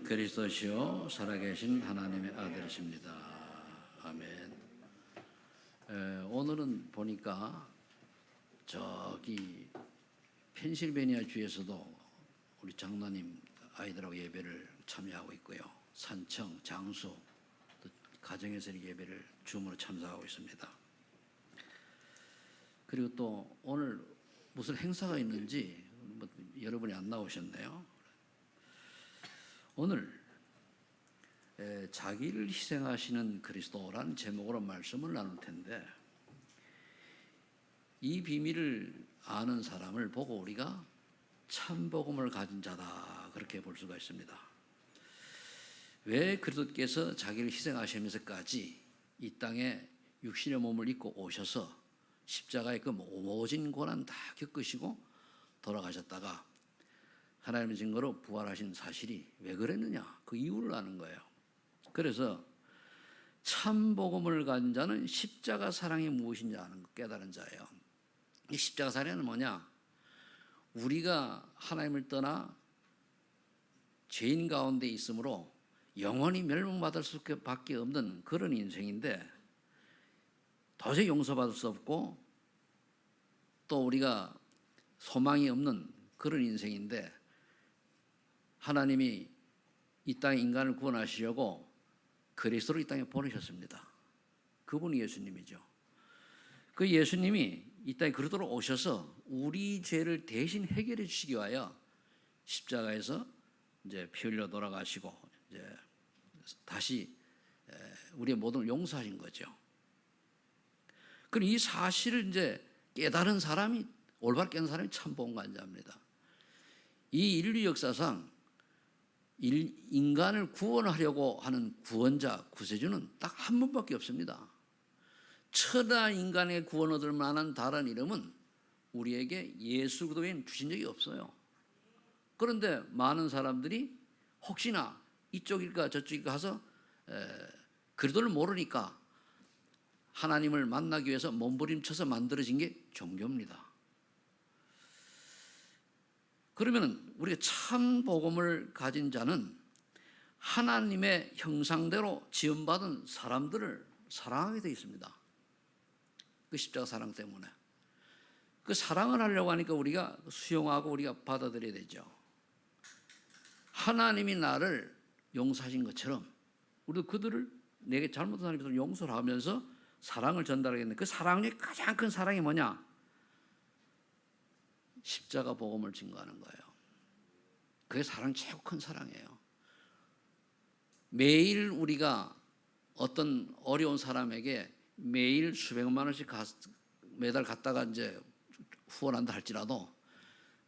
그리스도시요 살아계신 하나님의 아들이십니다. 아멘. 오늘은 보니까 저기 펜실베니아 주에서도 우리 장로님 아이들하고 예배를 참여하고 있고요. 산청, 장수, 또 가정에서 예배를 줌으로 참석하고 있습니다. 그리고 또 오늘 무슨 행사가 있는지 여러분이 안 나오셨네요. 오늘 자기를 희생하시는 그리스도라는 제목으로 말씀을 나눌 텐데, 이 비밀을 아는 사람을 보고 우리가 참복음을 가진 자다 그렇게 볼 수가 있습니다. 왜 그리스도께서 자기를 희생하시면서까지 이 땅에 육신의 몸을 입고 오셔서 십자가의 그 모진 고난 다 겪으시고 돌아가셨다가 하나님의 증거로 부활하신 사실이 왜 그랬느냐, 그 이유를 아는 거예요. 그래서 참복음을 가진 자는 십자가 사랑이 무엇인지 아는 깨달은 자예요. 이 십자가 사랑은 뭐냐? 우리가 하나님을 떠나 죄인 가운데 있으므로 영원히 멸망받을 수밖에 없는 그런 인생인데, 도저히 용서받을 수 없고 또 우리가 소망이 없는 그런 인생인데, 하나님이 이 땅에 인간을 구원하시려고 그리스도를 이 땅에 보내셨습니다. 그분이 예수님이죠. 그 예수님이 이 땅에 그리스도로 오셔서 우리 죄를 대신 해결해 주시기 위하여 십자가에서 이제 피 흘려 돌아가시고 이제 다시 우리의 모든 걸 용서하신 거죠. 그럼 이 사실을 이제 깨달은 사람이, 올바르게 깨달은 사람이 참복음가자입니다. 이 인류 역사상 인간을 구원하려고 하는 구원자, 구세주는 딱 한 분밖에 없습니다. 천하 인간의 구원 얻을 만한 다른 이름은 우리에게 예수 그리스도 외에는 주신 적이 없어요. 그런데 많은 사람들이 혹시나 이쪽일까 저쪽일까 가서 그리스도를 모르니까 하나님을 만나기 위해서 몸부림쳐서 만들어진 게 종교입니다. 그러면 우리가 참 복음을 가진 자는 하나님의 형상대로 지음받은 사람들을 사랑하게 되어 있습니다. 그 십자가 사랑 때문에. 그 사랑을 하려고 하니까 우리가 수용하고 우리가 받아들여야 되죠. 하나님이 나를 용서하신 것처럼 우리도 그들을, 내게 잘못한 사람이 있어서 용서를 하면서 사랑을 전달하겠는데, 그 사랑 중에 가장 큰 사랑이 뭐냐? 십자가 복음을 증거하는 거예요. 그게 사랑 최고 큰 사랑이에요. 매일 우리가 어떤 어려운 사람에게 매일 수백만 원씩 매달 갔다가 이제 후원한다 할지라도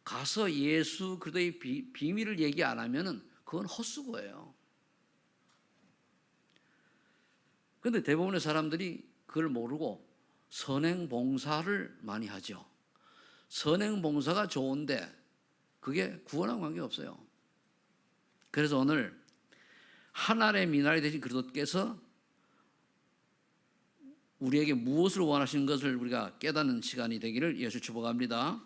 가서 예수 그리스도의 비밀을 얘기 안 하면은 그건 헛수고예요. 그런데 대부분의 사람들이 그걸 모르고 선행봉사를 많이 하죠. 선행봉사가 좋은데 그게 구원하고 관계없어요. 그래서 오늘 하나님의 미나리 되신 그리스도께서 우리에게 무엇을 원하시는 것을 우리가 깨닫는 시간이 되기를 예수 축복합니다.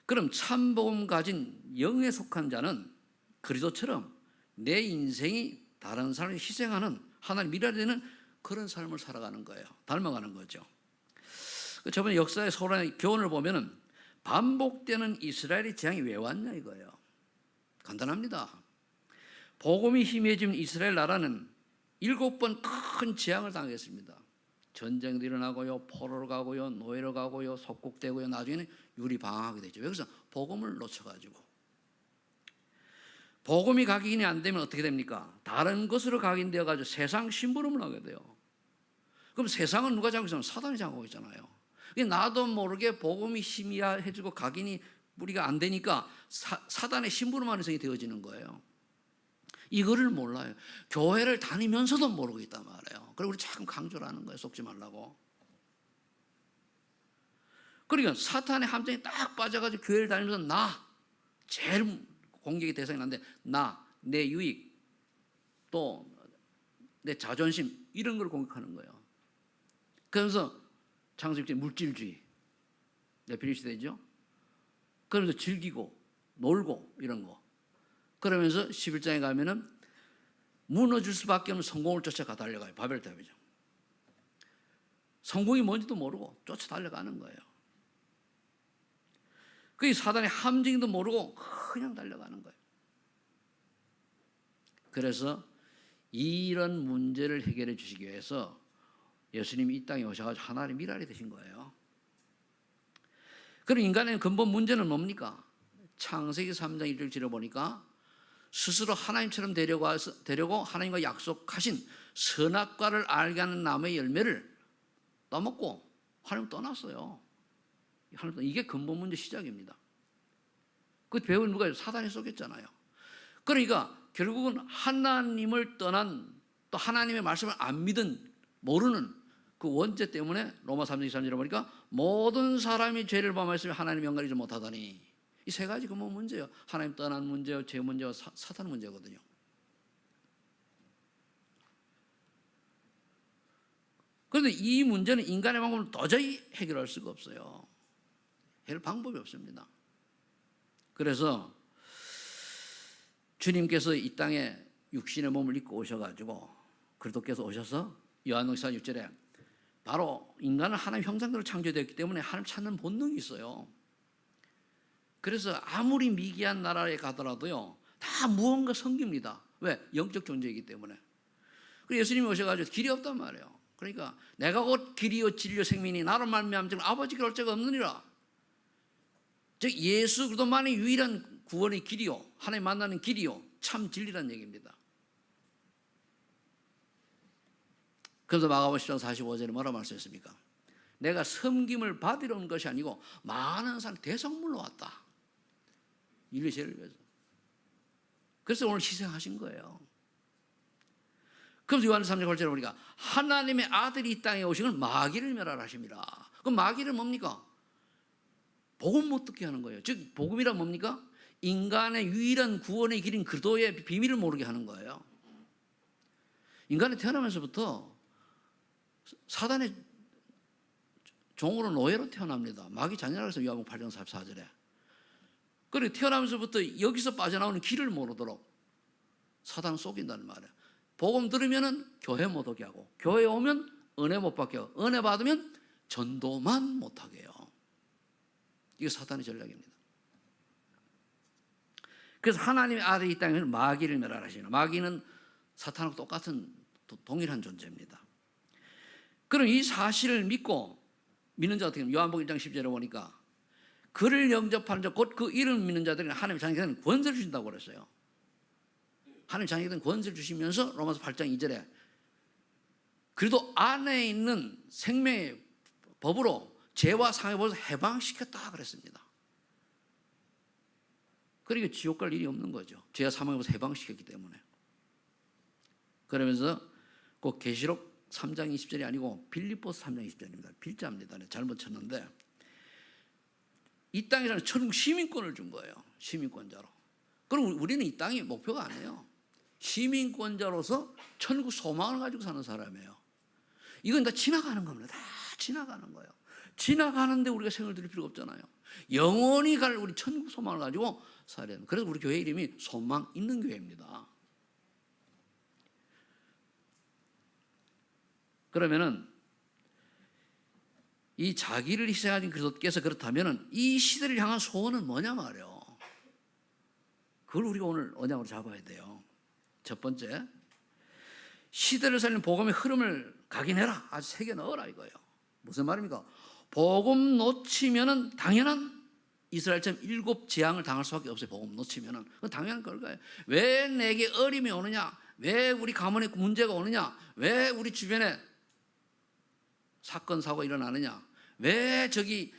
그럼 참복음 가진 영에 속한 자는 그리스도처럼 내 인생이 다른 사람을 희생하는 하나님 미라리 되는 그런 삶을 살아가는 거예요. 닮아가는 거죠. 저번에 역사의 소란의 교훈을 보면은 반복되는 이스라엘의 재앙이 왜 왔냐 이거예요. 간단합니다. 복음이 힘해진 이스라엘 나라는 7번 큰 재앙을 당했습니다. 전쟁도 일어나고요, 포로로 가고요, 노예로 가고요, 속국되고요, 나중에는 유리방황하게 되죠. 여기서 복음을 놓쳐가지고 복음이 각인이 안 되면 어떻게 됩니까? 다른 것으로 각인되어가지고 세상 심부름을 하게 돼요. 그럼 세상은 누가 잡고 있으면 사단이 잡고 있잖아요. 나도 모르게 복음이 희미해지고 각인이 우리가 안 되니까 사단의 심부름하는 성이 되어지는 거예요. 이거를 몰라요. 교회를 다니면서도 모르고 있단 말이에요. 그리고 우리 참 강조를 하는 거예요. 속지 말라고. 그러니까 사탄의 함정에 딱 빠져가지고 교회를 다니면서 제일 공격의 대상이 난데 내 유익, 또 내 자존심 이런 걸 공격하는 거예요. 그래서 창세기 물질주의 대표시 되죠. 그러면서 즐기고 놀고 이런 거. 그러면서 11장에 가면은 무너질 수밖에 없는 성공을 쫓아가 달려가요. 바벨탑이죠. 성공이 뭔지도 모르고 쫓아 달려가는 거예요. 그 사단의 함정도 모르고 그냥 달려가는 거예요. 그래서 이런 문제를 해결해 주시기 위해서 예수님이 이 땅에 오셔가지고 하나님의 미랄이 되신 거예요. 그럼 인간의 근본 문제는 뭡니까? 창세기 3장 1절 보니까 스스로 하나님처럼 되려고 하나님과 약속하신 선악과를 알게 하는 나무의 열매를 따먹고 하나님 떠났어요. 이게 근본 문제 시작입니다. 그 배운 누가 사단이 쏘겠잖아요. 그러니까 결국은 하나님을 떠난, 또 하나님의 말씀을 안 믿은, 모르는 그 원죄 때문에 로마 3장 23절에 보니까 모든 사람이 죄를 범하였으며 하나님의 영광을 이루지 못하다니. 이 세 가지 근본 문제예요. 하나님 떠난 문제요, 죄 문제와 사탄 문제거든요. 그런데 이 문제는 인간의 방법으로 도저히 해결할 수가 없어요. 해결 방법이 없습니다. 그래서 주님께서 이 땅에 육신의 몸을 입고 오셔가지고 그리스도께서 오셔서 요한복음 6절에 바로 인간은 하나님 형상대로 창조되었기 때문에 하나님 찾는 본능이 있어요. 그래서 아무리 미개한 나라에 가더라도요 다 무언가 섬깁니다. 왜? 영적 존재이기 때문에. 그리고 예수님이 오셔가지고 길이 없단 말이에요. 그러니까 내가 곧 길이요 진리요 생명이니 나로 말미암아 아버지께 올 자가 없느니라. 즉 예수 그리스도만이 유일한 구원의 길이요, 하나님 만나는 길이요, 참 진리란 얘기입니다. 그래서 마가복음 10장 45절에 뭐라고 말씀했습니까? 내가 섬김을 받으러 온 것이 아니고 많은 사람 대성물로 왔다. 인류의 죄를 위해서. 그래서 오늘 희생하신 거예요. 그래서 요한 3장 8절에 보니까 하나님의 아들이 이 땅에 오신 건 마귀를 멸하라 하십니다. 그럼 마귀는 뭡니까? 복음 못 듣게 하는 거예요. 즉 복음이란 뭡니까? 인간의 유일한 구원의 길인 그리스도의 비밀을 모르게 하는 거예요. 인간이 태어나면서부터 사단의 종으로 노예로 태어납니다. 마귀 자녀라고 해서 요한복음 8장 44절에. 그리고 태어나면서부터 여기서 빠져나오는 길을 모르도록 사단은 속인다는 말이에요. 복음 들으면 교회 못 오게 하고, 교회 오면 은혜 못 받게 하고, 은혜 받으면 전도만 못하게 해요. 이게 사탄의 전략입니다. 그래서 하나님의 아들이 이 땅에 마귀를 멸하라 하시나. 마귀는 사탄하고 똑같은 동일한 존재입니다. 그럼 이 사실을 믿는 자 어떻게 하면 요한복음 1장 10절에 보니까 그를 영접하는 자 곧 그 이름을 믿는 자들은 하나님의 자녀들은 권세를 주신다고 그랬어요. 하나님의 자녀들은 권세를 주시면서 로마서 8장 2절에 그래도 안에 있는 생명의 법으로 죄와 상의 법에서 해방시켰다 그랬습니다. 그러니까 지옥 갈 일이 없는 거죠. 죄와 사망의 법에서 해방시켰기 때문에. 그러면서 꼭 계시록 3장 20절이 아니고 빌립보서 3장 20절입니다. 필자입니다. 잘못 쳤는데 이 땅에서는 천국 시민권을 준 거예요. 시민권자로. 그럼 우리는 이 땅이 목표가 아니에요. 시민권자로서 천국 소망을 가지고 사는 사람이에요. 이건 다 지나가는 겁니다. 다 지나가는 거예요. 지나가는데 우리가 생을 들일 필요가 없잖아요. 영원히 갈 우리 천국 소망을 가지고 살아야 돼요. 그래서 우리 교회 이름이 소망 있는 교회입니다. 그러면은 이 자기를 희생하신 그리스도께서 그렇다면은 이 시대를 향한 소원은 뭐냐 말이에요. 그걸 우리가 오늘 언약으로 잡아야 돼요. 첫 번째, 시대를 살리는 복음의 흐름을 각인해라. 아주 새겨 넣어라 이거예요. 무슨 말입니까? 복음 놓치면은 당연한 이스라엘처럼 7 재앙을 당할 수밖에 없어요. 복음 놓치면은 그건 당연한 걸까요? 왜 내게 어림이 오느냐? 왜 우리 가문에 문제가 오느냐? 왜 우리 주변에 사건 사고가 일어나느냐? 왜 저기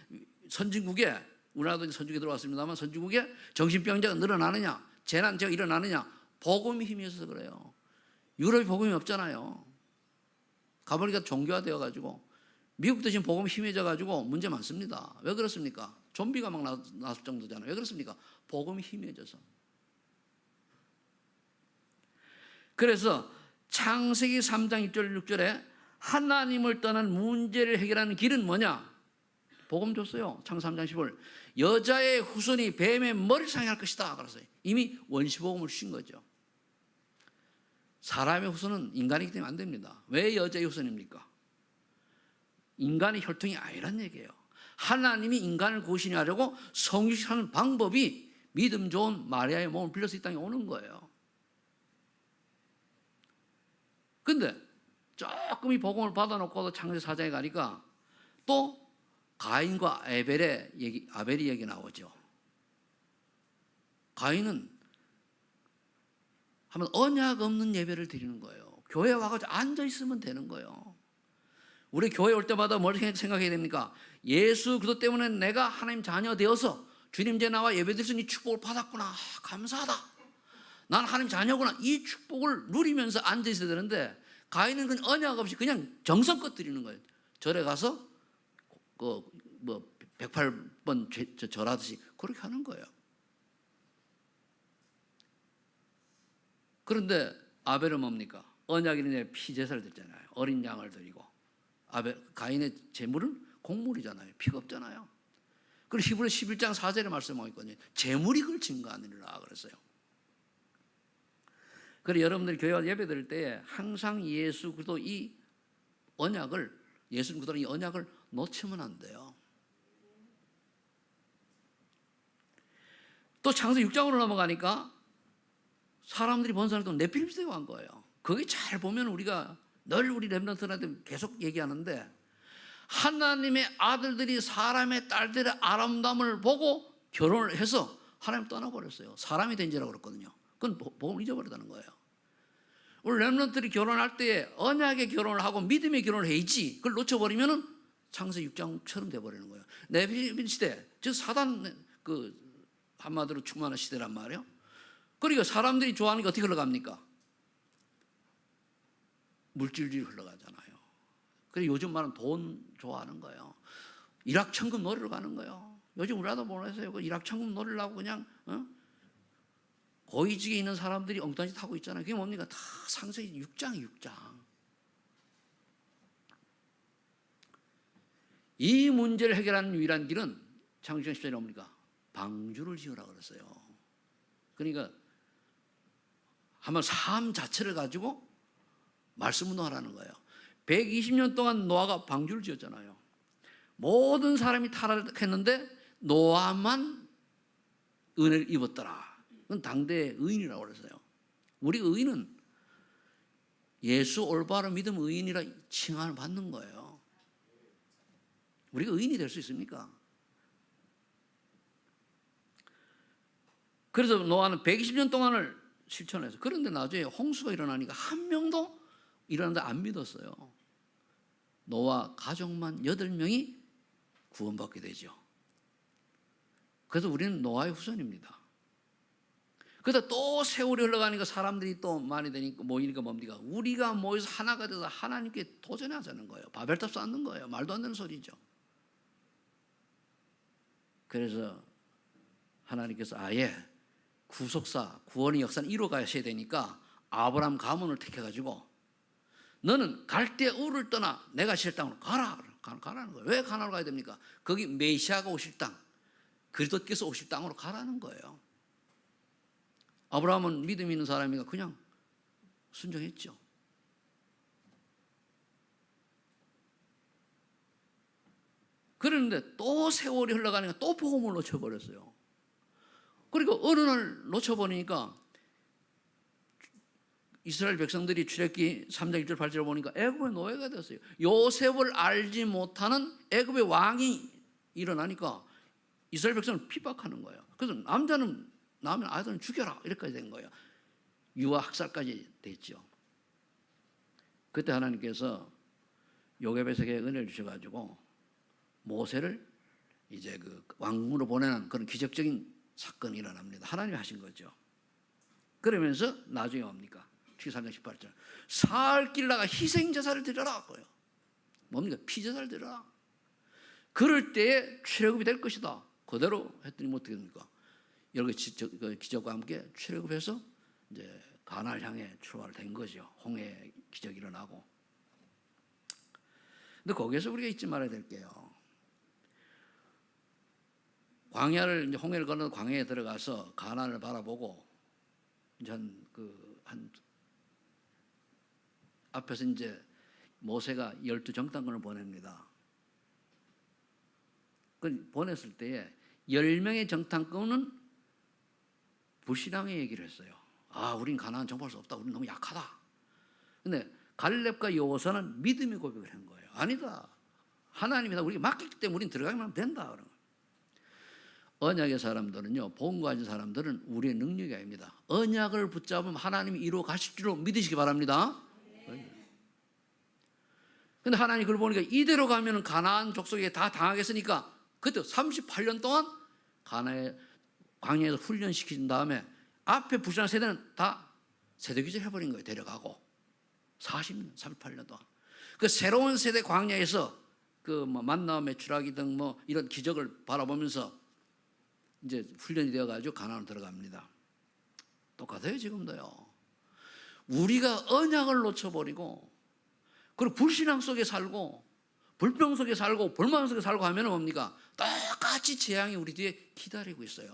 선진국에, 우리나라도 선진국에 들어왔습니다만 선진국에 정신병자가 늘어나느냐? 재난제가 일어나느냐? 복음이 힘이 있어서 그래요. 유럽이 복음이 없잖아요. 가보니까 종교화되어가지고 미국도 지금 복음이 힘해져가지고 문제 많습니다. 왜 그렇습니까? 좀비가 막 나설 정도잖아요. 왜 그렇습니까? 복음이 힘해져서. 그래서 창세기 3장 1절 6절에 하나님을 떠난 문제를 해결하는 길은 뭐냐? 복음 줬어요. 창세기 3장 15절. 여자의 후손이 뱀의 머리를 상할 것이다. 그랬어요. 이미 원시복음을 주신 거죠. 사람의 후손은 인간이기 때문에 안 됩니다. 왜 여자의 후손입니까? 인간의 혈통이 아니란 얘기예요. 하나님이 인간을 구원하려고 성육신하는 방법이 믿음 좋은 마리아의 몸을 빌려서 이 땅에 오는 거예요. 근데 조금 이 복음을 받아놓고 창세기 4장에 가니까 또 가인과 아벨의 얘기 나오죠. 가인은 하면 언약 없는 예배를 드리는 거예요. 교회 와가지고 앉아있으면 되는 거예요. 우리 교회 올 때마다 뭘 생각해야 됩니까? 예수 그리스도 때문에 내가 하나님 자녀 되어서 주님 제 나와 예배드릴 수 있는 이 축복을 받았구나. 감사하다. 난 하나님 자녀구나. 이 축복을 누리면서 앉아있어야 되는데 가인은 그냥 언약 없이 그냥 정성껏 드리는 거예요. 절에 가서 108번 절하듯이 그렇게 하는 거예요. 그런데 아벨은 뭡니까? 언약인의 피제사를 드렸잖아요. 어린 양을 드리고. 가인의 제물은 곡물이잖아요. 피가 없잖아요. 그리고 히브리 11장 4절에 말씀하고 있거든요. 제물이 그걸 증거하느니라 그랬어요. 그래서 여러분들이 교회 예배 드릴 때 항상 예수 그리스도 이 언약을, 예수 그리스도의 이 언약을 놓치면 안 돼요. 또 창세기 6장으로 넘어가니까 사람들이 본 사람도 네필림 시대가 간 거예요. 거기 잘 보면 우리가 늘 우리 렘넌트한테 계속 얘기하는데 하나님의 아들들이 사람의 딸들의 아름다움을 보고 결혼을 해서 하나님 떠나버렸어요. 사람이 된지라고 그랬거든요. 그건 복음을 잊어버렸다는 거예요. 우리 렘넌트들이 결혼할 때 언약의 결혼을 하고 믿음의 결혼을 해야지 그걸 놓쳐버리면 창세기 6장처럼 돼버리는 거예요. 네필림 시대, 즉 사단 한마디로 충만한 시대란 말이에요. 그러니까 사람들이 좋아하는 게 어떻게 흘러갑니까? 물질주의 흘러가잖아요. 그래서 요즘 말은 돈 좋아하는 거예요. 일확천금 노리러 가는 거예요. 요즘 우리나라도 보내세요. 일확천금 노리려고 그냥 고위직에 있는 사람들이 엉뚱한 짓 하고 있잖아요. 그게 뭡니까? 다 창세기 6장. 이 문제를 해결하는 유일한 길은 창세기 10장에 뭡니까? 방주를 지으라 그랬어요. 그러니까 한번 삶 자체를 가지고 말씀 운동하라는 거예요. 120년 동안 노아가 방주를 지었잖아요. 모든 사람이 타락했는데 노아만 은혜를 입었더라. 그건 당대의 의인이라고 그랬어요. 우리 의인은 예수 올바로 믿음 의인이라 칭함을 받는 거예요. 우리가 의인이 될 수 있습니까? 그래서 노아는 120년 동안을 실천해서, 그런데 나중에 홍수가 일어나니까 한 명도 일어나는데 안 믿었어요. 노아 가족만 8명이 구원받게 되죠. 그래서 우리는 노아의 후손입니다. 그러다 또 세월이 흘러가니까 사람들이 또 많이 되니까 모이니까 뭡니까? 우리가 모여서 하나가 돼서 하나님께 도전하자는 거예요. 바벨탑 쌓는 거예요. 말도 안 되는 소리죠. 그래서 하나님께서 아예 구속사, 구원의 역사는 이루어가셔야 되니까 아브라함 가문을 택해가지고 너는 갈대 우를 떠나 내가 실 땅으로 가라는 거예요. 왜 가나안으로 가야 됩니까? 거기 메시아가 오실 땅, 그리스도께서 오실 땅으로 가라는 거예요. 아브라함은 믿음 있는 사람이니까 그냥 순종했죠. 그런데 또 세월이 흘러가니까 또 복음을 놓쳐버렸어요. 그리고 어느 날 놓쳐버리니까 이스라엘 백성들이 출애굽기 3장 1절 8절을 보니까 애굽의 노예가 됐어요. 요셉을 알지 못하는 애굽의 왕이 일어나니까 이스라엘 백성을 핍박하는 거예요. 그래서 남자는 낳으면 아이들은 죽여라 이렇게까지 된 거예요. 유아 학살까지 됐죠. 그때 하나님께서 요게벳에게 은혜를 주셔가지고 모세를 이제 그 왕궁으로 보내는 그런 기적적인 사건이 일어납니다. 하나님이 하신 거죠. 그러면서 나중에 뭡니까? 3장 18절 사흘 길 나가 희생제사를 드려라. 뭡니까? 피제사를 드려라. 그럴 때에 출애굽이 될 것이다. 그대로 했더니 어떻게 됩니까? 여러 기적과 함께 출애굽해서 이제 가나안을 향해 출발된 거죠. 홍해 기적이 일어나고. 근데 거기에서 우리가 잊지 말아야 될 게요. 광야를 이제 홍해를 건너 광야에 들어가서 가나안을 바라보고 이제 한 앞에서 이제 모세가 12정탐꾼을 보냅니다. 그 보냈을 때에 10명의 정탐꾼은 불신앙의 얘기를 했어요. 우린 가나안 정복할 수 없다. 우린 너무 약하다. 근데 갈렙과 여호수아는 믿음의 고백을 한 거예요. 아니다. 하나님이 우리가 맡겼기 때문에 우린 들어가기만 하면 된다. 그런 거예요. 언약의 사람들은요, 복음 가진 사람들은 우리의 능력이 아닙니다. 언약을 붙잡으면 하나님이 이루어 가실 줄로 믿으시기 바랍니다. 근데 하나님이 그걸 보니까 이대로 가면 가나안 족속에게 다 당하겠으니까 그때 38년 동안 광야에서 훈련시킨 다음에 앞에 불신한 세대는 다 세대규제 해버린 거예요. 데려가고 40년, 38년 동안 그 새로운 세대 광야에서 그 만나 메추라기 등 이런 기적을 바라보면서 이제 훈련이 되어가지고 가나안으로 들어갑니다. 똑같아요. 지금도요. 우리가 언약을 놓쳐버리고 그리고 불신앙 속에 살고 불평 속에 살고 불만 속에 살고 하면 뭡니까? 똑같이 재앙이 우리 뒤에 기다리고 있어요.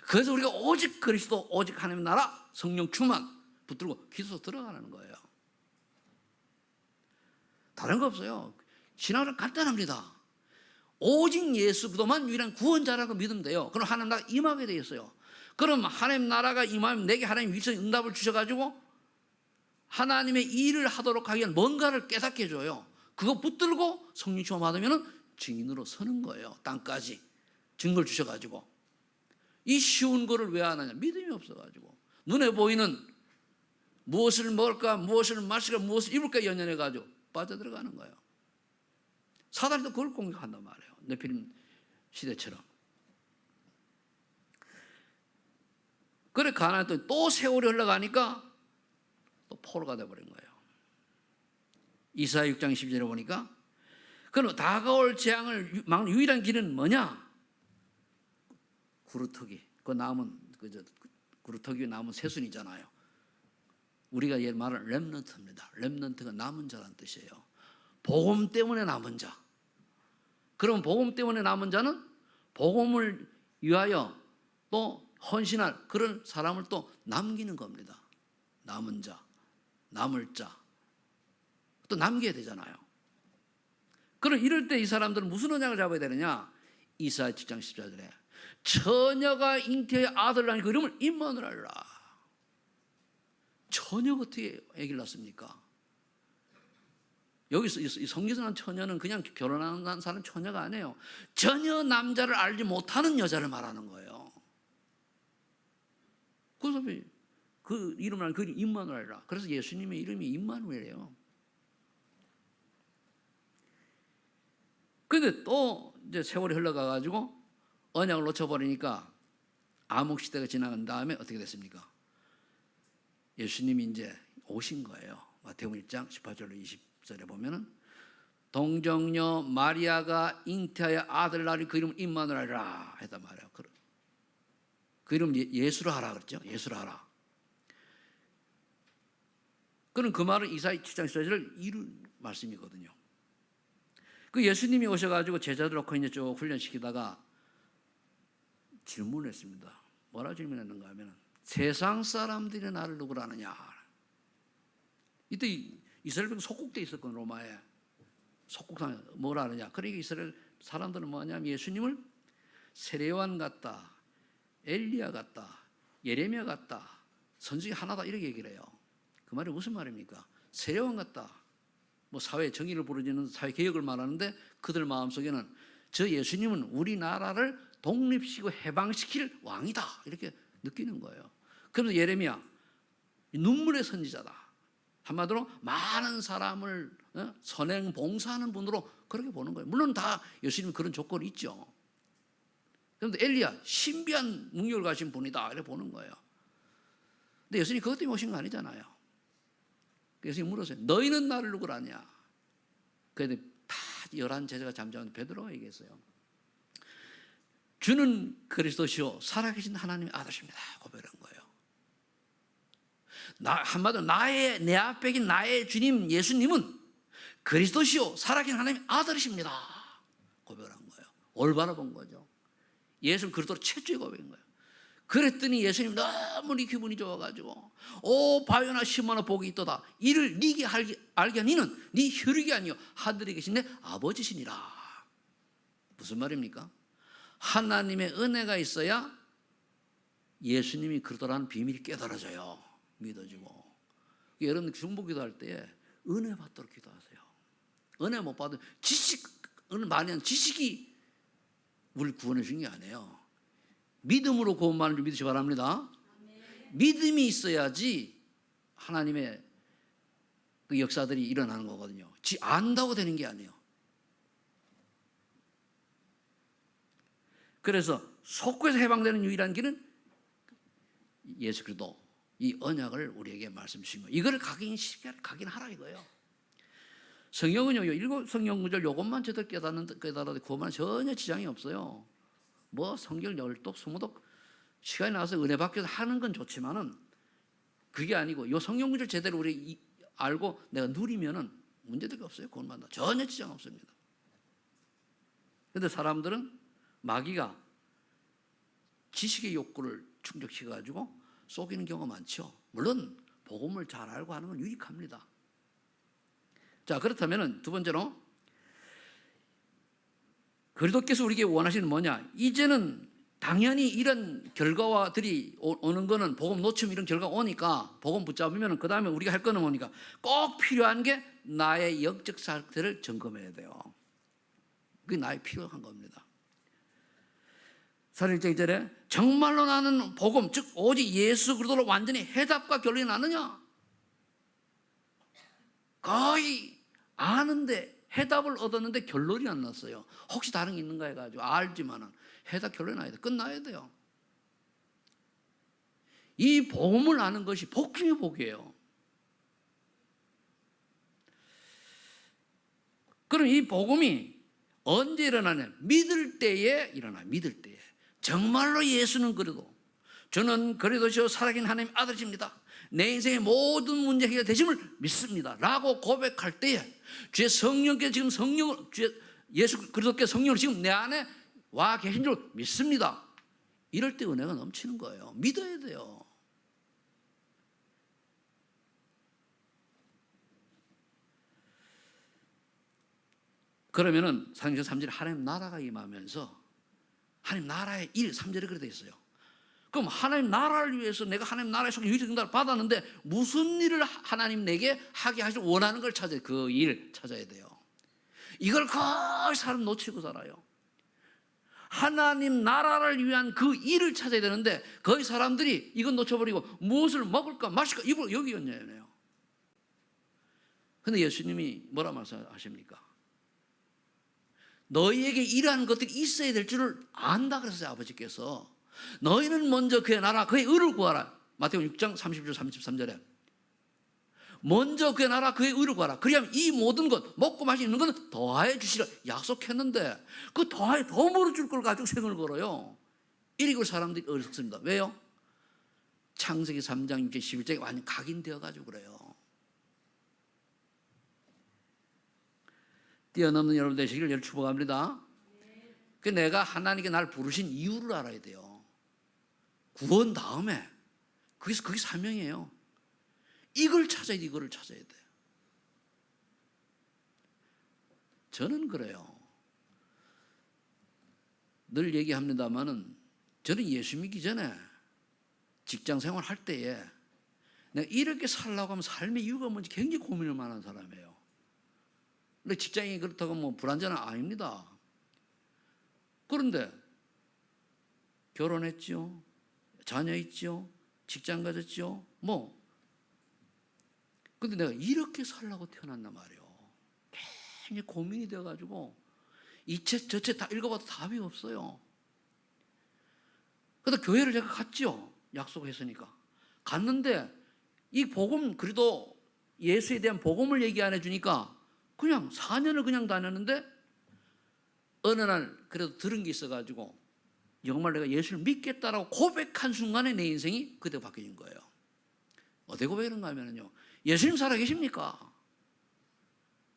그래서 우리가 오직 그리스도, 오직 하나님 나라, 성령 충만 붙들고 기도서 들어가는 거예요. 다른 거 없어요. 신앙은 간단합니다. 오직 예수만 유일한 구원자라고 믿으면 돼요. 그럼 하나님 나라가 임하게 돼 있어요. 그럼 하나님 나라가 임하면 내게 하나님 위에서 응답을 주셔가지고 하나님의 일을 하도록 하기 위한 뭔가를 깨닫게 해줘요. 그거 붙들고 성령 충만 받으면 증인으로 서는 거예요. 땅까지 증거를 주셔가지고. 이 쉬운 거를 왜 안 하냐? 믿음이 없어가지고. 눈에 보이는 무엇을 먹을까, 무엇을 마실까, 무엇을 입을까 연연해가지고 빠져들어가는 거예요. 사단이 또 그걸 공격한단 말이에요. 네피림 시대처럼. 그래 가나안에 또 세월이 흘러가니까 또 포로가 돼버린 거예요. 이사야 6장 10절에 보니까 그럼 다가올 재앙을 막는 유일한 길은 뭐냐? 구루터기. 그 남은 구루터기 남은 새순이잖아요. 우리가 얘 말은 렘넌트입니다. 렘넌트가 남은 자라는 뜻이에요. 복음 때문에 남은 자. 그럼 복음 때문에 남은 자는 복음을 위하여 또 헌신할 그런 사람을 또 남기는 겁니다. 남은 자, 남을 자. 또 남겨야 되잖아요. 그럼 이럴 때 이 사람들은 무슨 언약을 잡아야 되느냐? 이사야 7장 14절에 처녀가 잉태의 아들을 낳으니 그 이름을 임마누엘이라. 처녀가 어떻게 아기를 낳습니까? 여기서 이 성기선한 처녀는 그냥 결혼한 사람 처녀가 아니에요. 전혀 남자를 알지 못하는 여자를 말하는 거예요. 그래서 그 이름을 그 임마누엘이라. 그래서 예수님의 이름이 임마누엘이에요. 그런데 또 이제 세월이 흘러가가지고 언약을 놓쳐버리니까 암흑 시대가 지나간 다음에 어떻게 됐습니까? 예수님이 이제 오신 거예요. 마태복음 1장 18절로 20절에 보면은 동정녀 마리아가 잉태하여 아들 낳으니 그 이름을 임마누엘이라 했단 말이에요. 그 이름 예수로 하라 그랬죠. 예수로 하라. 그럼 그 말은 이사야 7장 14절을 이룬 말씀이거든요. 그 예수님이 오셔가지고 제자들 놓고 이제 쭉 훈련시키다가 질문을 했습니다. 뭐라 질문했는가 하면 세상 사람들이 나를 누구라 하느냐. 이때 이스라엘 백성 속국돼 있었거든요. 로마에. 속국당 뭐라 하느냐. 그러니까 이스라엘 사람들은 뭐냐면 예수님을 세례요한 같다, 엘리야 같다, 예레미야 같다, 선지자 하나다 이렇게 얘기를 해요. 그 말이 무슨 말입니까? 세례요한 같다. 사회 정의를 부르짖는 사회 개혁을 말하는데 그들 마음속에는 저 예수님은 우리나라를 독립시키고 해방시킬 왕이다 이렇게 느끼는 거예요. 그래서 예레미야 눈물의 선지자다. 한마디로 많은 사람을 선행 봉사하는 분으로 그렇게 보는 거예요. 물론 다 예수님 그런 조건이 있죠. 그런데 엘리야 신비한 능력을 가진 분이다 이렇게 보는 거예요. 근데 예수님 그것 때문에 오신 거 아니잖아요. 예수님 물었어요. 너희는 나를 누구라 하냐? 그런데 다 11 제자가 잠잠한 베드로가 얘기했어요. 주는 그리스도시요 살아계신 하나님의 아들이십니다. 고백한 거예요. 한마디로 내 앞에 긴 나의 주님 예수님은 그리스도시요 살아계신 하나님의 아들이십니다. 고백한 거예요. 올바로 본 거죠. 예수는 그리스도로 최초의 고백인 거예요. 그랬더니 예수님 너무 기분이 좋아가지고 바요나 시몬아 복이 있도다. 이를 네게 알게 하니는 네 혈육이 아니요 하늘에 계신 내 아버지시니라. 무슨 말입니까? 하나님의 은혜가 있어야 예수님이 그리스도라는 비밀이 깨달아져요. 믿어지고. 여러분 중보 기도할 때 은혜 받도록 기도하세요. 은혜 못 받으면 은혜 많이 한 지식이 우리를 구원해 주는 게 아니에요. 믿음으로 구원받는 줄 믿으시기 바랍니다. 믿음이 있어야지 하나님의 그 역사들이 일어나는 거거든요. 안다고 되는 게 아니에요. 그래서 속고에서 해방되는 유일한 길은 예수 그리스도 이 언약을 우리에게 말씀 주신 거예요. 이걸 각인하라 이거예요. 성경은요, 7 성경 구절 요것만 제대로 깨달아도 구원은 전혀 지장이 없어요. 뭐 성경 10독, 20독 시간이 나와서 은혜 받기도 하는 건 좋지만은 그게 아니고 요 성경 구절 제대로 우리 알고 내가 누리면은 문제들이 없어요. 구원받는다. 전혀 지장 없습니다. 그런데 사람들은 마귀가 지식의 욕구를 충족시켜가지고 속이는 경우가 많죠. 물론 복음을 잘 알고 하는 건 유익합니다. 자, 그렇다면 두 번째로 그리스도께서 우리에게 원하시는 뭐냐? 이제는 당연히 이런 결과들이 오는 거는 복음 놓치면 이런 결과가 오니까 복음 붙잡으면 그 다음에 우리가 할 거는 뭐니까 꼭 필요한 게 나의 영적 상태를 점검해야 돼요. 그게 나의 필요한 겁니다. 41절 정말로 나는 복음 즉 오직 예수 그리스도로 완전히 해답과 결론이 나느냐? 거의 아는데 해답을 얻었는데 결론이 안 났어요. 혹시 다른 게 있는가 해가지고 알지만은 해답 결론이 나야 돼. 끝나야 돼요. 이 복음을 아는 것이 복 중의 복이에요. 그럼 이 복음이 언제 일어나냐? 믿을 때에 일어나요. 믿을 때에. 정말로 예수는 그래도 저는 그래도시오 살아계신 하나님의 아들이십니다. 내 인생의 모든 문제 해결되심을 믿습니다. 라고 고백할 때에 주의 성령께서 지금 예수 그리스도께서 성령을 지금 내 안에 와 계신 줄 믿습니다. 이럴 때 은혜가 넘치는 거예요. 믿어야 돼요. 그러면은 3절 하나님 나라가 임하면서 하나님 나라의 일 3절에 그렇게 되어 있어요. 그럼 하나님 나라를 위해서 내가 하나님 나라에 속해 유일한 응답을 받았는데 무슨 일을 하나님 내게 하게 하시고 원하는 걸 찾아야 돼요. 그 일 찾아야 돼요. 이걸 거의 사람 놓치고 살아요. 하나님 나라를 위한 그 일을 찾아야 되는데 거의 사람들이 이건 놓쳐버리고 무엇을 먹을까 마실까 입으로 여기 였냐요. 그런데 예수님이 뭐라 말씀하십니까? 너희에게 이러한 것들이 있어야 될 줄을 안다 그랬어요. 아버지께서. 너희는 먼저 그의 나라 그의 의를 구하라. 마태복음 6장 30절 33절에 먼저 그의 나라 그의 의를 구하라. 그리하면 이 모든 것 먹고 마시는 것은 더하여 주시라 약속했는데 그 더하여 더 멀어줄 걸 가지고 생을 걸어요. 이리고 사람들이 어리석습니다. 왜요? 창세기 3장 6절 11절에 완전 각인되어 가지고 그래요. 뛰어넘는 여러분 되시기를 축복합니다. 그 내가 하나님께 날 부르신 이유를 알아야 돼요. 구원 다음에 그게 사명이에요. 이걸 찾아야 돼. 이거를 찾아야 돼. 저는 그래요. 늘 얘기합니다마는 저는 예수 믿기 전에 직장 생활 할 때에 내가 이렇게 살려고 하면 삶의 이유가 뭔지 굉장히 고민을 많이 한 사람이에요. 근데 직장이 그렇다고 뭐 불안전은 아닙니다. 그런데 결혼했죠. 자녀 있죠. 직장 가졌죠. 근데 내가 이렇게 살려고 태어났단 말이에요. 괜히 고민이 돼가지고 이책 저책 다 읽어봐도 답이 없어요. 그래서 교회를 제가 갔죠. 약속했으니까. 갔는데 이 복음 그래도 예수에 대한 복음을 얘기 안 해주니까 그냥 4년을 그냥 다녔는데 어느 날 그래도 들은 게 있어가지고 정말 내가 예수를 믿겠다라고 고백한 순간에 내 인생이 그때 바뀌어진 거예요. 어떻게 고백하는가 하면요. 예수님 살아계십니까?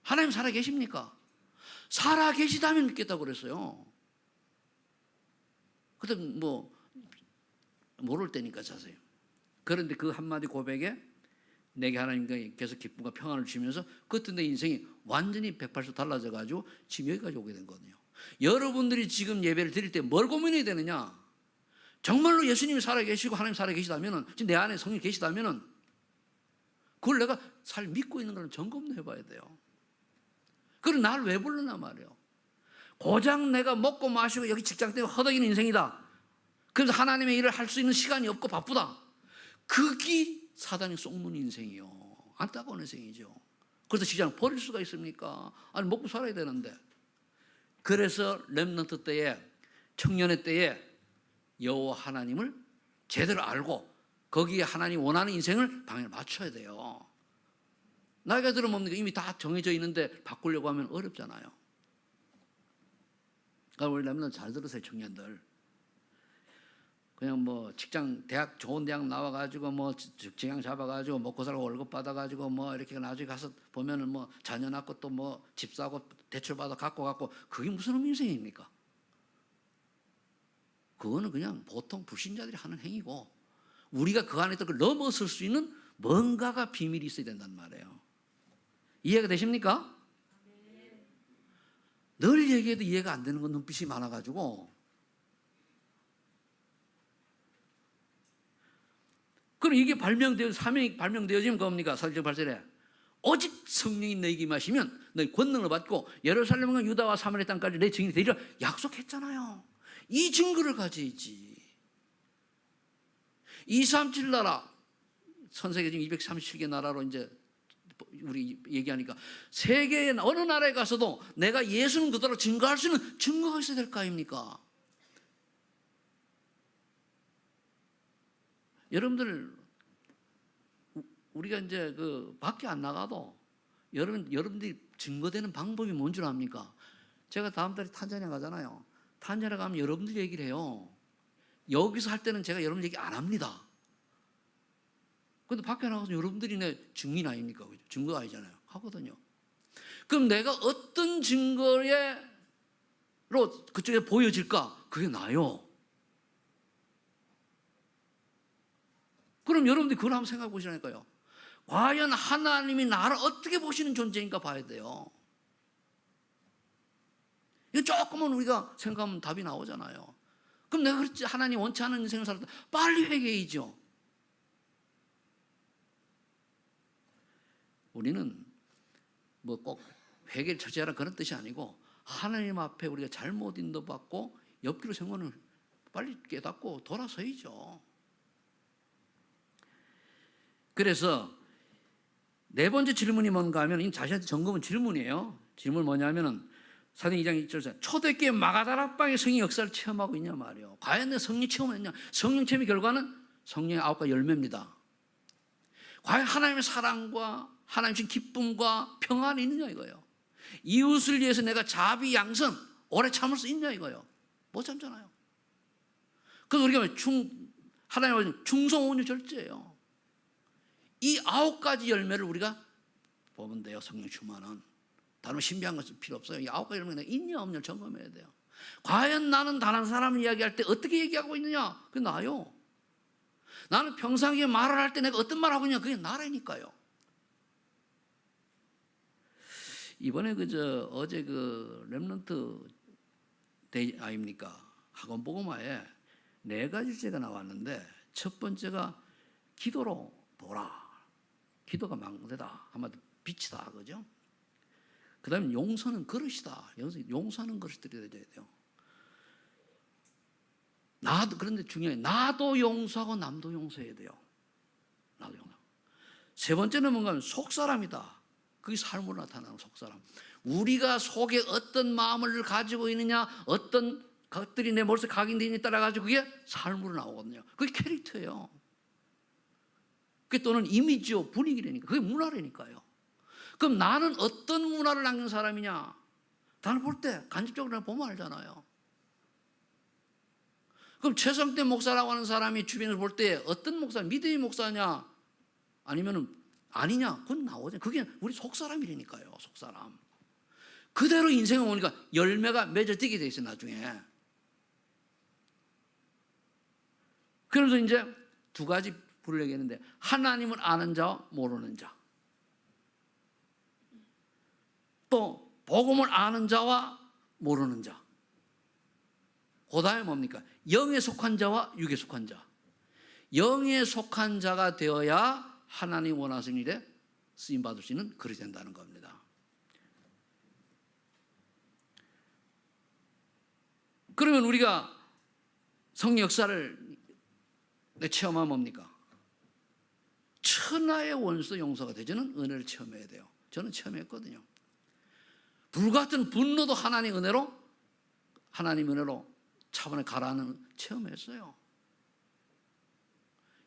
하나님 살아계십니까? 살아계시다면 믿겠다고 그랬어요. 그때 뭐 모를 때니까 자세히. 그런데 그 한마디 고백에 내게 하나님께서 기쁨과 평안을 주시면서 그때 내 인생이 완전히 180도 달라져 가지고 지금 여기까지 오게 된 거거든요. 여러분들이 지금 예배를 드릴 때 뭘 고민해야 되느냐? 정말로 예수님이 살아계시고 하나님 살아계시다면은, 지금 내 안에 성령이 계시다면은 그걸 내가 잘 믿고 있는 걸 점검도 해봐야 돼요. 그리고 나를 왜 불렀나 말이에요. 고작 내가 먹고 마시고 여기 직장 때문에 허덕이는 인생이다. 그래서 하나님의 일을 할 수 있는 시간이 없고 바쁘다. 그게 사단이 쏙문 인생이요. 안타까운 인생이죠. 그래서 직장을 버릴 수가 있습니까? 아니 먹고 살아야 되는데. 그래서 렘넌트 때에, 청년의 때에 여호와 하나님을 제대로 알고 거기에 하나님 원하는 인생을 방향을 맞춰야 돼요. 나이가 들으면 뭡니까? 이미 다 정해져 있는데 바꾸려고 하면 어렵잖아요. 그러니까 우리 렘넌트 잘 들으세요, 청년들. 그냥 뭐 직장, 대학, 좋은 대학 나와가지고 뭐 직장 잡아가지고 먹고 살고 월급 받아가지고 뭐 이렇게 나중에 가서 보면은 뭐 자녀 낳고 또 뭐 집 사고 대출 받아 갖고 그게 무슨 인생입니까? 그거는 그냥 보통 불신자들이 하는 행위고 우리가 그 안에 그걸 넘어설 수 있는 뭔가가 비밀이 있어야 된단 말이에요. 이해가 되십니까? 늘 얘기해도 이해가 안 되는 건 눈빛이 많아가지고. 그럼 이게 사명이 발명되어지면 뭡니까? 사도행전 8절에 오직 성령이 너에게 임하시면 너희 권능을 받고 예루살렘과 유다와 사마리아 땅까지 내 증인이 되리라 약속했잖아요. 이 증거를 가져야지. 237 나라, 선세계 지금 237개 나라로 이제 우리 얘기하니까 세계의 어느 나라에 가서도 내가 예수는 그대로 증거할 수 있는 증거가 있어야 될 거 아닙니까? 여러분들, 우리가 이제 그 밖에 안 나가도 여러분들이 증거되는 방법이 뭔 줄 압니까? 제가 다음 달에 탄자니아 가잖아요. 탄자니아 가면 여러분들 얘기를 해요. 여기서 할 때는 제가 여러분 얘기 안 합니다. 근데 밖에 나가서 여러분들이 내 증인 아닙니까? 증거 아니잖아요. 하거든요. 그럼 내가 어떤 증거로 그쪽에 보여질까? 그게 나요. 그럼 여러분들이 그걸 한번 생각해 보시라니까요. 과연 하나님이 나를 어떻게 보시는 존재인가 봐야 돼요. 이거 조금은 우리가 생각하면 답이 나오잖아요. 그럼 내가 그렇지 하나님 원치 않은 인생을 살았다. 빨리 회개해야죠. 우리는 뭐 꼭 회개를 처치하라 그런 뜻이 아니고 하나님 앞에 우리가 잘못 인도받고 옆길로 생각을 빨리 깨닫고 돌아서야죠. 그래서 네 번째 질문이 뭔가 하면 이 자신한테 점검은 질문이에요. 질문은 뭐냐면은 사도행 2장 1절에 초대교회 마가다락방의 성령 역사를 체험하고 있냐 말이에요. 과연 내 성령 체험을 했냐? 성령 체험의 결과는 성령의 9가지 열매입니다. 과연 하나님의 사랑과 하나님의 주신 기쁨과 평안이 있느냐 이거예요. 이웃을 위해서 내가 자비 양선 오래 참을 수 있냐 이거예요. 못 참잖아요. 그래서 우리가 하나님의 충성 온유 절제예요. 이 9가지 열매를 우리가 보면 돼요. 성령 충만은 다른 신비한 것은 필요 없어요. 이 9가지 열매는 있냐 없냐를 점검해야 돼요. 과연 나는 다른 사람 이야기할 때 어떻게 얘기하고 있느냐? 그게 나요. 나는 평상시에 말을 할 때 내가 어떤 말을 하고 있냐? 그게 나라니까요. 이번에 어제 렘넌트 데이 아닙니까? 학원 복음화에 4가지째가 나왔는데 첫 번째가 기도로 보라. 기도가 망대다. 한마디 빛이다. 그죠? 그 다음에 용서는 그릇이다. 용서하는 그릇이 드려야 돼요. 그런데 중요해. 나도 용서하고 남도 용서해야 돼요. 나도 용서. 세 번째는 뭔가 하면 속사람이다. 그게 삶으로 나타나는 속사람. 우리가 속에 어떤 마음을 가지고 있느냐, 어떤 것들이 내 머릿속에 각인되어 있느냐에 따라 가지고 그게 삶으로 나오거든요. 그게 캐릭터예요. 그게 또는 이미지요, 분위기라니까. 그게 문화라니까요. 그럼 나는 어떤 문화를 남긴 사람이냐? 나를 볼 때 간접적으로 보면 알잖아요. 그럼 최성태 목사라고 하는 사람이 주변에서 볼 때 어떤 목사, 믿음의 목사냐? 아니면은 아니냐? 그건 나오죠. 그게 우리 속사람이라니까요. 속사람. 그대로 인생을 보니까 열매가 맺어지게 돼 있어요. 나중에. 그러면서 이제 두 가지 부를 얘기했는데, 하나님을 아는 자와 모르는 자, 또 복음을 아는 자와 모르는 자, 그 다음에 뭡니까? 영에 속한 자와 육에 속한 자. 영에 속한 자가 되어야 하나님 원하시는 일에 쓰임받을 수 있는 그릇이 된다는 겁니다. 그러면 우리가 성령 역사를 체험하면 뭡니까? 천하의 원수 용서가 되지는 은혜를 체험해야 돼요. 저는 체험했거든요. 불같은 분노도 하나님 은혜로 차분하게 가라앉는 체험했어요.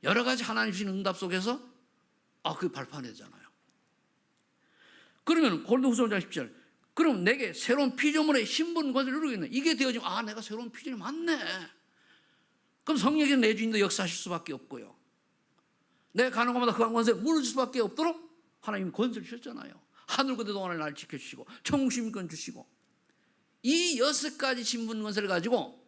여러 가지 하나님 주신 응답 속에서 그게 발판되잖아요. 그러면 고린도후서 5장 10절, 그럼 내게 새로운 피조물의 신분 권세를 누리고 있는, 이게 되어지면 내가 새로운 피조물이 맞네. 그럼 성령께서 내 주인도 역사하실 수밖에 없고요. 내가 가는 곳마다 그 권세를 무너질 수밖에 없도록 하나님이 권세를 주셨잖아요. 하늘과 동안을 날 지켜주시고 청심권 주시고, 이 6가지 신분 권세를 가지고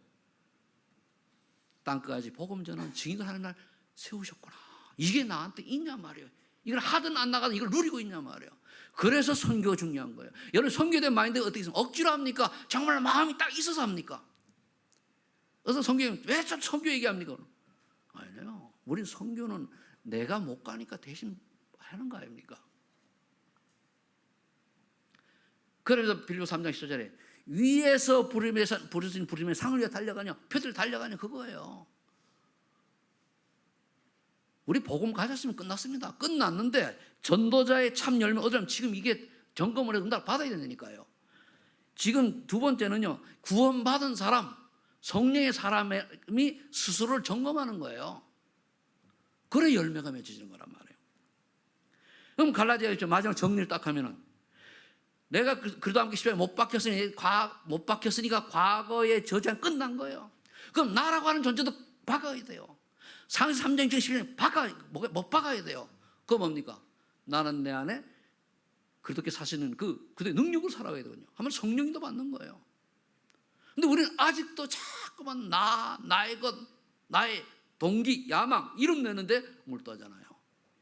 땅끝까지 복음 전하는 증인을 하는 날 세우셨구나. 이게 나한테 있냐 말이에요. 이걸 하든 안 나가든 이걸 누리고 있냐 말이에요. 그래서 선교가 중요한 거예요. 여러분, 선교에 대한 마인드가 어떻게 있습니까? 억지로 합니까? 정말 마음이 딱 있어서 합니까? 그래서 선교는 왜 좀 선교 얘기합니까? 아니에요. 우린 선교는 내가 못 가니까 대신 하는 거 아닙니까? 그래서 빌립보 3장 10절에 위에서 부르신 부름의 상을 위해 달려가냐, 표들을 달려가냐, 그거예요. 우리 복음 가졌으면 끝났습니다. 끝났는데 전도자의 참 열매 얻으려면 지금 이게 점검을 해서 응답을 받아야 된다니까요. 지금 두 번째는요, 구원받은 사람, 성령의 사람이 스스로를 점검하는 거예요. 그래 열매가 맺어지는 거란 말이에요. 그럼 갈라디아서 마지막 정리를 딱 하면은, 내가 그래도 함께 십자가에 못 박혔으니까 과거의 저주는 끝난 거예요. 그럼 나라고 하는 존재도 박아야 돼요. 상시 3장 11절에 못 박아야 돼요. 그거 뭡니까? 나는 내 안에 그렇게 사시는 그들의 능력으로 살아가야 되거든요. 하면 성령님도 받는 거예요. 근데 우리는 아직도 자꾸만 나의 것, 나의 동기, 야망, 이름 내는데 몰두하잖아요.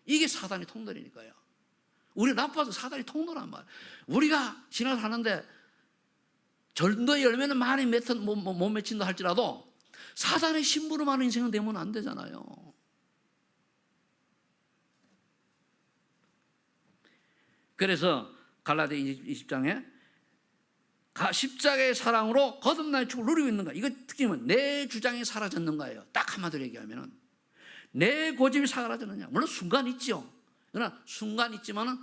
이게 사단의 통로니까요. 우리 나빠서 사단이 통로란 말이에요. 우리가 신앙을 하는데 전도의 열매는 많이 못 맺힌다 할지라도 사단의 심부름 하는 인생은 되면 안 되잖아요. 그래서 갈라디아 20장에 십자가의 사랑으로 거듭나의 축을 누리고 있는가, 이거 특징은 내 주장이 사라졌는가예요. 딱 한마디로 얘기하면 내 고집이 사라졌느냐. 물론 순간 있죠. 그러나 순간 있지만은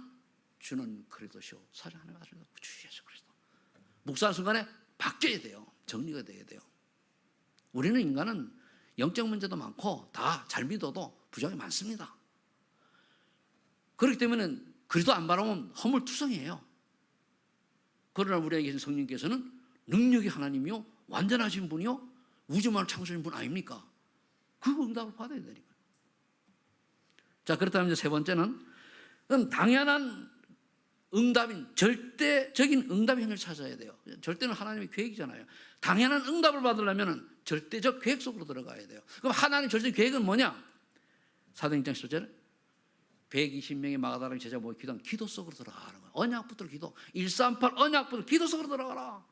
주는 그리스도시오 사랑 하나님 아들이다, 주 예수 그리스도. 묵상하는 순간에 바뀌어야 돼요. 정리가 돼야 돼요. 우리는 인간은 영적 문제도 많고 다 잘 믿어도 부정이 많습니다. 그렇기 때문에 그리스도 안 바라보면 허물투성이에요. 그러나 우리에게 계신 성령께서는 능력이 하나님이요, 완전하신 분이요, 우주만을 창조하신 분 아닙니까? 그 응답을 받아야 되니까. 자, 그렇다면 이제 세 번째는, 그럼 당연한 응답인 절대적인 응답의 행을 찾아야 돼요. 절대는 하나님의 계획이잖아요. 당연한 응답을 받으려면 절대적 계획 속으로 들어가야 돼요. 그럼 하나님 절대적 계획은 뭐냐? 사도행전 10절 120명의 마가다라 제자 모여 기도한 기도 속으로 들어가는 거예요. 언약부터 기도, 138 언약부터 기도 속으로 들어가라.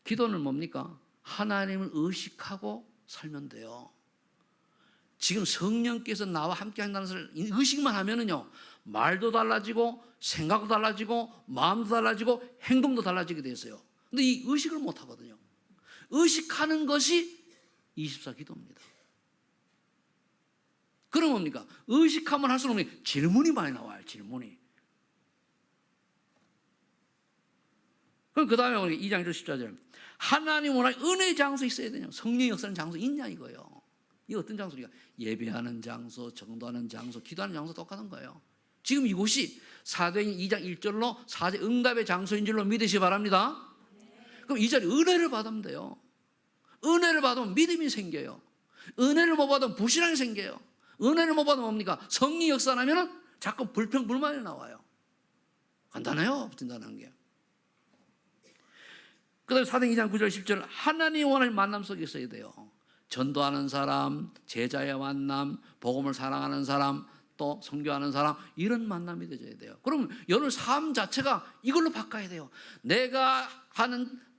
기도는 뭡니까? 하나님을 의식하고 살면 돼요. 지금 성령께서 나와 함께 한다는 것을 의식만 하면은요, 말도 달라지고 생각도 달라지고 마음도 달라지고 행동도 달라지게 되어요. 근데 이 의식을 못 하거든요. 의식하는 것이 24 기도입니다. 그럼 뭡니까? 의식하면 할수록 질문이 많이 나와요. 질문이. 그럼 그 다음에 2장 14절 하나님 원하는 은혜의 장소 있어야 되냐? 성령의 역사하는 장소 있냐 이거예요. 이 어떤 장소입니까? 예배하는 장소, 정도하는 장소, 기도하는 장소 똑같은 거예요. 지금 이곳이 사도행전 2장 1절로 4제 응답의 장소인 줄로 믿으시기 바랍니다. 그럼 이 자리에 은혜를 받으면 돼요. 은혜를 받으면 믿음이 생겨요. 은혜를 못 받으면 불신앙이 생겨요. 은혜를 못 받으면 뭡니까? 성령 역사하면 자꾸 불평, 불만이 나와요. 간단해요. 진단하는 게. 그다음에 사도행전 2장 9절 10절 하나님 원하는 만남 속에 있어야 돼요. 전도하는 사람, 제자의 만남, 복음을 사랑하는 사람, 또 선교하는 사람, 이런 만남이 되어야 돼요. 그럼 여러분 삶 자체가 이걸로 바꿔야 돼요. 내가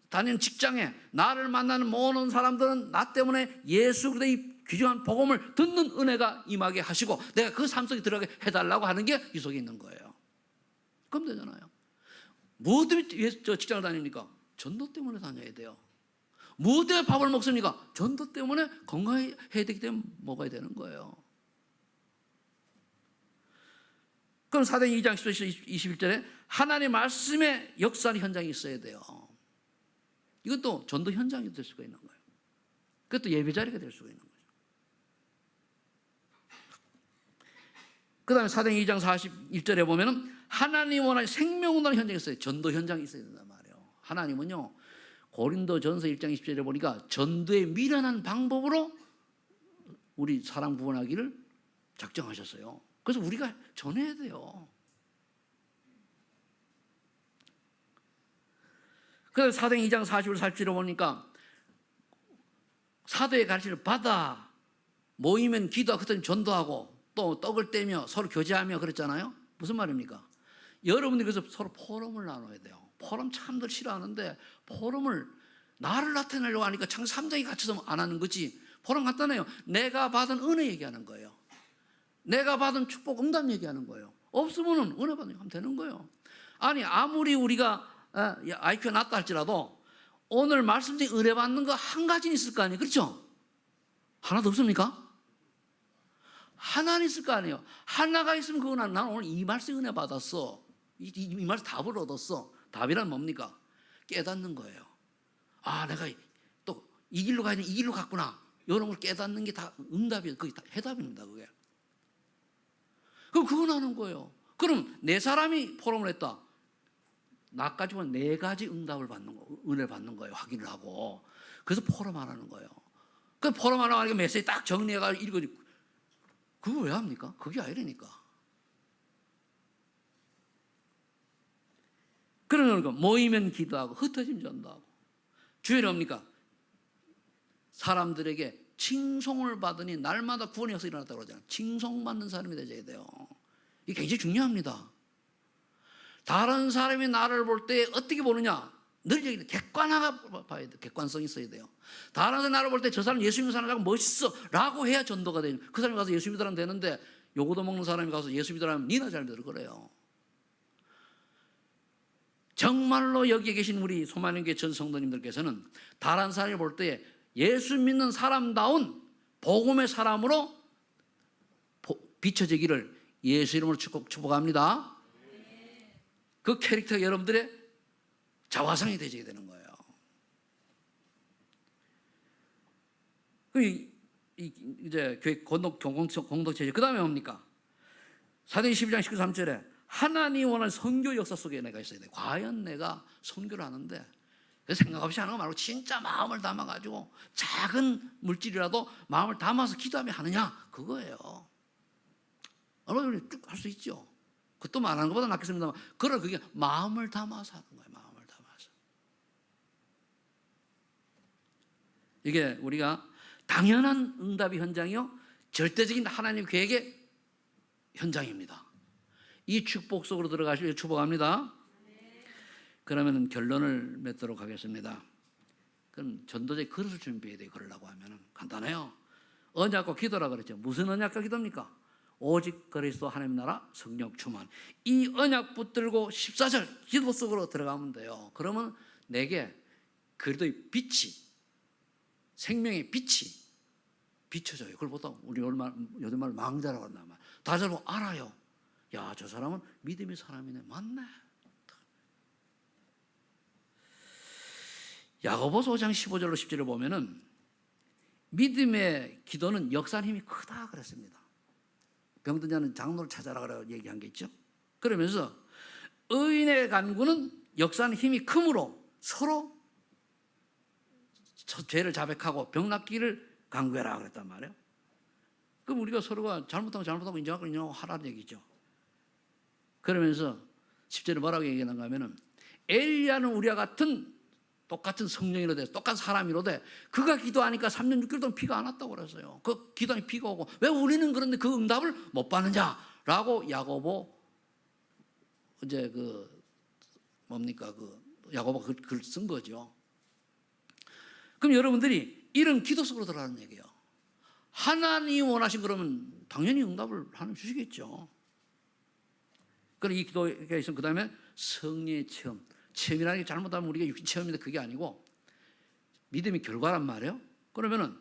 다니는 직장에 나를 만나는 모든 사람들은 나 때문에 예수 그리스도의 귀중한 복음을 듣는 은혜가 임하게 하시고 내가 그 삶 속에 들어가게 해달라고 하는 게 이 속에 있는 거예요. 그럼 되잖아요. 무엇 때문에 직장을 다닙니까? 전도 때문에 다녀야 돼요. 무엇 때문에 밥을 먹습니까? 전도 때문에 건강해야 되기 때문에 먹어야 되는 거예요. 그럼 사도행전 2장 10절 21절에 하나님의 말씀의 역사의 현장이 있어야 돼요. 이것도 전도 현장이 될 수가 있는 거예요. 그것도 예배 자리가 될 수가 있는 거죠. 그 다음에 사도행전 2장 41절에 보면은 하나님 원하는 생명 운동의 현장이 있어요. 전도 현장이 있어야 된단 말이에요. 하나님은요, 고린도전서 1장 20절에 보니까 전도의 미련한 방법으로 우리 사람 구원하기를 작정하셨어요. 그래서 우리가 전해야 돼요. 그래서 사도행전 2장 41, 47에 보니까 사도의 가르침을 받아 모이면 기도하고 그때는 전도하고 또 떡을 떼며 서로 교제하며 그랬잖아요. 무슨 말입니까? 여러분들이 그래서 서로 포럼을 나눠야 돼요. 포럼 참들 싫어하는데 포럼을 나를 나타내려고 하니까 창 3장이 갇혀서 안 하는 거지. 포럼 간단해요. 내가 받은 은혜 얘기하는 거예요. 내가 받은 축복 응답 얘기하는 거예요. 없으면 은혜 받는 하면 되는 거예요. 아니 아무리 우리가 IQ가 낮다 할지라도 오늘 말씀 중에 은혜 받는 거 한 가지는 있을 거 아니에요. 그렇죠? 하나도 없습니까? 하나는 있을 거 아니에요. 하나가 있으면 그거는 나는 오늘 이 말씀 은혜 받았어. 이 말씀 답을 얻었어. 답이란 뭡니까? 깨닫는 거예요. 아, 내가 또 이 길로 가야 돼. 이 길로 갔구나. 이런 걸 깨닫는 게 다 응답이에요. 그게 다 해답입니다. 그게. 그럼 그건 하는 거예요. 그럼 네 사람이 포럼을 했다. 나까지 보면 네 가지 응답을 받는 거, 은혜를 받는 거예요. 확인을 하고. 그래서 포럼 안 하는 거예요. 그 포럼 안 하니까 메시지 딱 정리해가지고 읽어주고. 그거 왜 합니까? 그게 아니라니까. 그러니까 모이면 기도하고 흩어지면 전도하고. 주일은 뭡니까? 사람들에게 칭송을 받으니 날마다 구원의 역사가 일어났다고 그러잖아요. 칭송받는 사람이 되어야 돼요. 이게 굉장히 중요합니다. 다른 사람이 나를 볼 때 어떻게 보느냐? 늘 얘기해. 객관화가 봐야 돼. 객관성이 있어야 돼요. 다른 사람이 나를 볼 때 저 사람 예수 믿는 사람이 멋있어 라고 해야 전도가 돼요. 그 사람이 가서 예수 믿으라면 되는데 요거도 먹는 사람이 가서 예수 믿으라면 니나 잘 믿으라 그래요. 정말로 여기에 계신 우리 소만인교회 전 성도님들께서는 다른 사람이 볼 때 예수 믿는 사람다운 복음의 사람으로 비춰지기를 예수 이름으로 축복합니다. 그 캐릭터가 여러분들의 자화상이 되어야 되는 거예요. 이제 교회 공동체 그 다음에 뭡니까? 사도행전 12장 19-3절에 하나님 원하는 선교 역사 속에 내가 있어야 돼. 과연 내가 선교를 하는데 생각 없이 하는 거 말고 진짜 마음을 담아가지고 작은 물질이라도 마음을 담아서 기도하며 하느냐 그거예요. 여러분 쭉 할 수 있죠. 그것도 말하는 것보다 낫겠습니다만 그걸 그게 마음을 담아서 하는 거예요. 마음을 담아서. 이게 우리가 당연한 응답의 현장이요 절대적인 하나님 계획의 현장입니다. 이 축복 속으로 들어가시길 축복합니다. 그러면 결론을 맺도록 하겠습니다. 그럼 전도자의 그릇을 준비해야 돼요. 그러려고 하면 간단해요. 언약과 기도라 그랬죠. 무슨 언약과 기도입니까? 오직 그리스도 하나님 나라 성령 충만. 이 언약 붙들고 14절 기도 속으로 들어가면 돼요. 그러면 내게 그리스도의 빛이 생명의 빛이 비춰져요. 그걸 보통 우리 요즘 말 망자라고 한단 말이에요. 다들 보고 알아요. 야, 저 사람은 믿음의 사람이네. 맞네. 야고보서 5장 15절로 10절을 보면은 믿음의 기도는 역사는 힘이 크다 그랬습니다. 병든 자는 장로를 찾아라 그라고 얘기한 게 있죠. 그러면서 의인의 간구는 역사는 힘이 크므로 서로 죄를 자백하고 병 낫기를 간구해라 그랬단 말이에요. 그럼 우리가 서로가 잘못하고 인정하고 하라는 얘기죠. 그러면서 10절에 뭐라고 얘기하는가 하면은 엘리야는 우리와 같은 똑같은 성령이로 돼, 똑같은 사람이로 돼. 그가 기도하니까 3년 6개월 동안 비가 안 왔다고 그랬어요. 그 기도하니 비가 오고 왜 우리는 그런데 그 응답을 못 받느냐라고 야고보 이제 야고보가 글 쓴 거죠. 그럼 여러분들이 이런 기도 속으로 들어가는 얘기예요. 하나님이 원하신 그러면 당연히 응답을 하나님 주시겠죠. 그럼 이 기도가 있으면 그 다음에 성령의 체험. 체험이라는 게 잘못하면 우리가 육신 체험인데 그게 아니고 믿음의 결과란 말이에요. 그러면은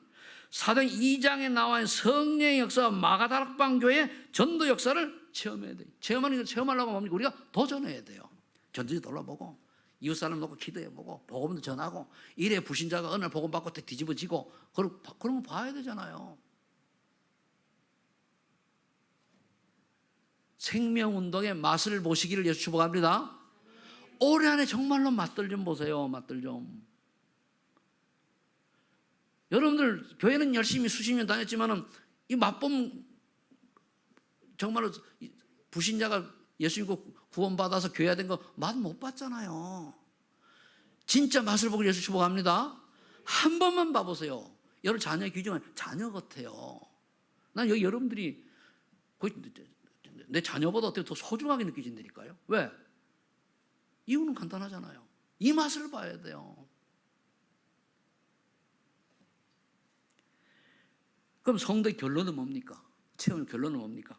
사도행 2장에 나와 있는 성령의 역사와 마가다락방 교회의 전도 역사를 체험해야 돼요. 체험하려고 하면 우리가 도전해야 돼요. 전도지 돌아보고 이웃 사람 놓고 기도해보고 복음도 전하고 이래 불신자가 어느 날 복음 받고 뒤집어지고 그런 거 봐야 되잖아요. 생명운동의 맛을 보시기를 예수 축복합니다. 올해 안에 정말로 맛들 좀 보세요. 맛들 좀. 여러분들 교회는 열심히 수십 년 다녔지만은 이 맛봄 정말로 불신자가 예수 믿고 구원받아서 교회된 거 맛 못 봤잖아요. 진짜 맛을 보고 예수 축복합니다. 한 번만 봐보세요. 여러분 자녀의 귀중한 자녀 같아요. 난 여기 여러분들이 거의 내 자녀보다 어떻게 더 소중하게 느껴진다니까요. 왜? 이유는 간단하잖아요. 이 맛을 봐야 돼요. 그럼 성도의 결론은 뭡니까? 체험의 결론은 뭡니까?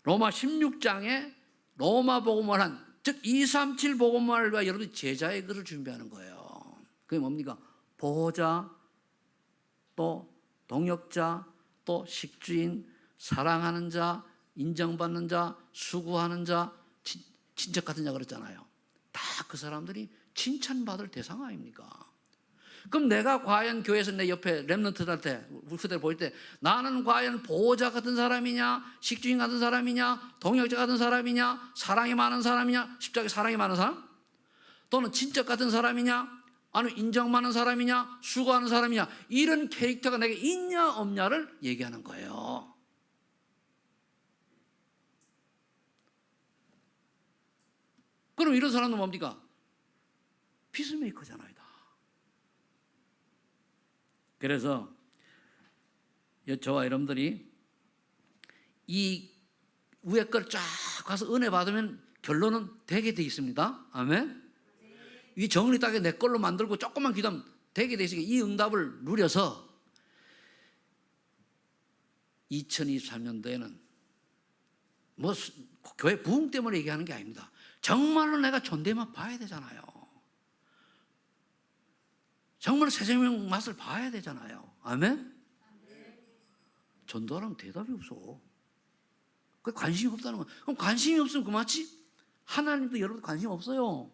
로마 16장에 로마 복음을 한, 즉 237 복음을과 여러분이 제자의 글을 준비하는 거예요. 그게 뭡니까? 보호자, 또 동역자, 또 식주인, 사랑하는 자, 인정받는 자, 수고하는 자, 친척 같은 자 그랬잖아요. 다 그 사람들이 칭찬받을 대상 아닙니까? 그럼 내가 과연 교회에서 내 옆에 렘넌트들한테 후대를 보일 때 나는 과연 보호자 같은 사람이냐, 식주인 같은 사람이냐, 동역자 같은 사람이냐, 사랑이 많은 사람이냐, 십자가에 사랑이 많은 사람? 또는 친척 같은 사람이냐, 아니면 인정 많은 사람이냐, 수고하는 사람이냐, 이런 캐릭터가 내게 있냐 없냐를 얘기하는 거예요. 그럼 이런 사람은 뭡니까? 피스메이커잖아요. 그래서 저와 여러분들이 이 위에 걸 쫙 가서 은혜 받으면 결론은 되게 돼 있습니다. 아멘. 이 정리 따게 내 걸로 만들고 조금만 기도하면 되게 돼 있으니까 이 응답을 누려서 2023년도에는 뭐 교회 부흥 때문에 얘기하는 게 아닙니다. 정말로 내가 존재만 봐야 되잖아요. 정말 새 생명 맛을 봐야 되잖아요. 아멘? 전도하라면 대답이 없어. 그 관심이 없다는 거야. 그럼 관심이 없으면 그 맞지? 하나님도 여러분 관심 없어요.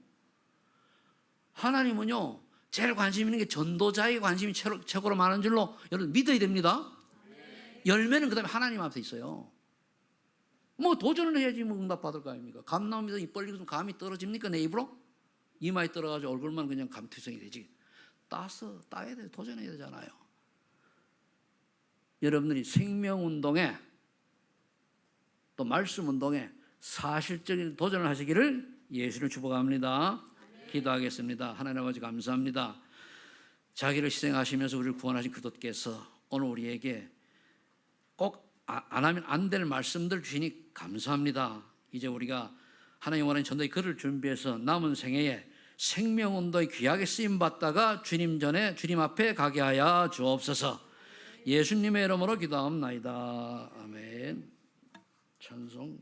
하나님은요, 제일 관심 있는 게 전도자의 관심이 최고로 많은 줄로 여러분 믿어야 됩니다. 열매는 그 다음에 하나님 앞에 있어요. 뭐 도전을 해야지 뭐 응답 받을 거 아닙니까? 감 나오면서 입 벌리고 감이 떨어집니까? 내 입으로? 이마에 떨어가지고 얼굴만 그냥 감투성이 되지. 따야 돼. 도전해야 되잖아요. 여러분들이 생명운동에 또 말씀운동에 사실적인 도전을 하시기를 예수를 축복합니다. 기도하겠습니다. 하나님 아버지 감사합니다. 자기를 희생하시면서 우리를 구원하신 그분께서 오늘 우리에게 꼭 안 하면 안 될 말씀들 주시니 감사합니다. 이제 우리가 하나님 원하는 전도의 글을 준비해서 남은 생애에 생명운동의 귀하게 쓰임받다가 주님 전에 주님 앞에 가게 하여 주옵소서. 예수님의 이름으로 기도합나이다. 아멘. 찬송.